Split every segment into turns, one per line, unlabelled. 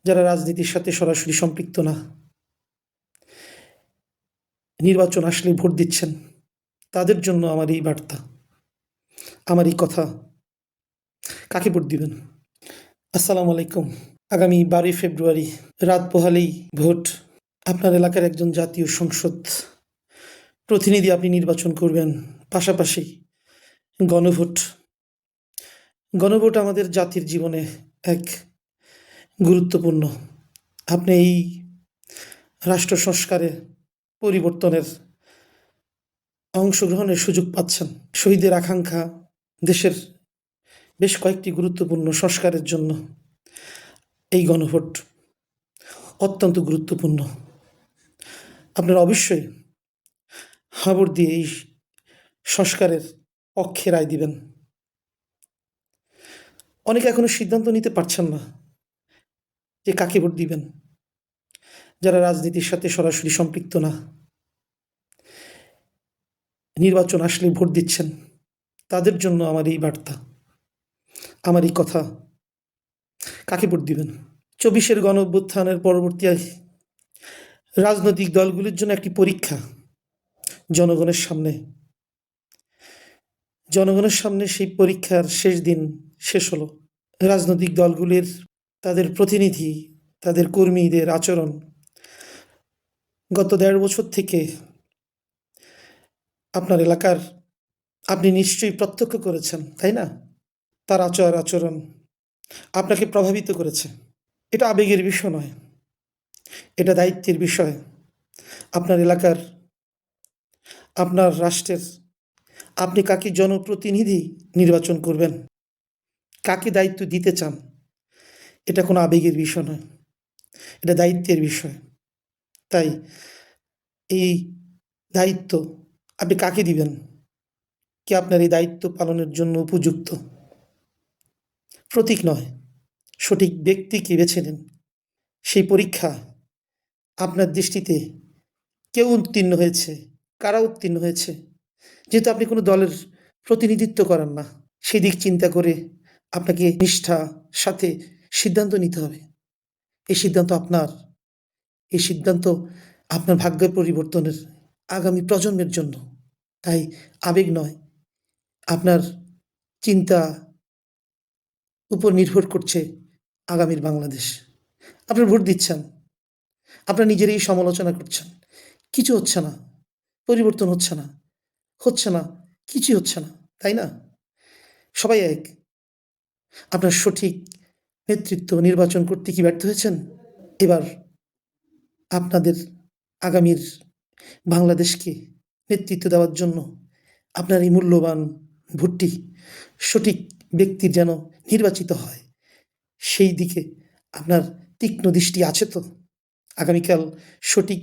যারা রাজনীতির সাথে সরাসরি সম্পৃক্ত না, নির্বাচন আসলে ভোট দিচ্ছেন, তাদের জন্য আমার এই বার্তা, আমার এই কথা। কাকে ভোট দিবেন? আসসালামু আলাইকুম। আগামী 12ই ফেব্রুয়ারি রাত পোহালেই ভোট। আপনার এলাকার একজন জাতীয় সংসদ প্রতিনিধি আপনি নির্বাচন করবেন। পাশাপাশি গণভোট। গণভোট আমাদের জাতির জীবনে এক গুরুত্বপূর্ণ। আপনি এই রাষ্ট্র সংস্কারে পরিবর্তনের অংশগ্রহণের সুযোগ পাচ্ছেন। শহীদের আকাঙ্ক্ষা, দেশের বেশ কয়েকটি গুরুত্বপূর্ণ সংস্কারের জন্য এই গণভোট অত্যন্ত গুরুত্বপূর্ণ। আপনারা অবশ্যই হাঁ ভোট দিয়ে এই সংস্কারের পক্ষে রায় দিবেন। অনেকে এখনো সিদ্ধান্ত নিতে পারছেন না যে কাকে ভোট দিবেন। যারা রাজনীতির সাথে সরাসরি সম্পৃক্ত না, নির্বাচন আসলে ভোট দিচ্ছেন, তাদের জন্য আমার এই বার্তা, আমার এই কথা। কাকে ভোট দিবেন? 24-এর গণঅভ্যুত্থানের পরবর্তী রাজনৈতিক দলগুলির জন্য একটি পরীক্ষা। জনগণের সামনে সেই পরীক্ষার শেষ দিন শেষ হলো। রাজনৈতিক দলগুলির তাদের প্রতিনিধি, তাদের কর্মীদের আচরণ গত 1.5 বছর থেকে আপনার এলাকার আপনি নিশ্চয়ই প্রত্যক্ষ করেছেন, তাই না? তার আচরণ আপনাকে প্রভাবিত করেছে। এটা আবেগের বিষয় নয়, এটা দায়িত্বের বিষয়। আপনার এলাকার, আপনার রাষ্ট্রের আপনি কাকে জনপ্রতিনিধি নির্বাচন করবেন, কাকে দায়িত্ব দিতে চান, এটা কোনো আবেগের বিষয় নয়, এটা দায়িত্বের বিষয়। তাই এই দায়িত্ব আপনি কাকে দিবেন, কে আপনার এই দায়িত্ব পালনের জন্য উপযুক্ত? প্রতীক নয়, সঠিক ব্যক্তিকে বেছে নিন। সেই পরীক্ষা আপনার দৃষ্টিতে কে উত্তীর্ণ হয়েছে, কারা উত্তীর্ণ হয়েছে, যেহেতু আপনি কোনো দলের প্রতিনিধিত্ব করেন না, সেদিক চিন্তা করে আপনাকে নিষ্ঠার সাথে সিদ্ধান্ত নিতে হবে। এই সিদ্ধান্ত আপনার, এই সিদ্ধান্ত আপনার ভাগ্য পরিবর্তনের আগামী প্রজন্মের জন্য। তাই আবেগ নয়, আপনার চিন্তা উপর নির্ভর করছে আগামীর বাংলাদেশ। আপনারা ভোট দিচ্ছেন, আপনারা নিজেরাই সমালোচনা করছেন, কিছু হচ্ছে না, পরিবর্তন হচ্ছে না, কিছুই হচ্ছে না, তাই না? সবাই এক। আপনার সঠিক নেতৃত্ব নির্বাচন করতে কি ব্যর্থ হয়েছেন? এবার আপনাদের আগামীর বাংলাদেশকে নেতৃত্ব দেওয়ার জন্য আপনার এই মূল্যবান ভোটটি সঠিক ব্যক্তির যেন নির্বাচিত হয়, সেই দিকে আপনার তীক্ষ্ণ দৃষ্টি আছে তো? আগামীকাল সঠিক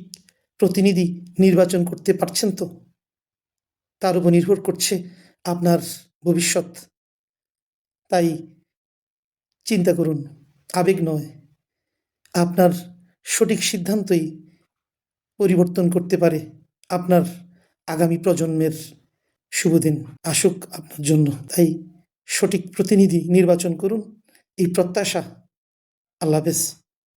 প্রতিনিধি নির্বাচন করতে পারছেন তো? তার উপর নির্ভর করছে আপনার ভবিষ্যৎ। তাই চিন্তা করুন, আবেগ নয়। আপনার সঠিক সিদ্ধান্তই পরিবর্তন করতে পারে আপনার আগামী প্রজন্মের শুভদিন আসুক আপনার জন্য। তাই সঠিক প্রতিনিধি নির্বাচন করুন, এই প্রত্যাশা। আল্লাহ হাফেজ।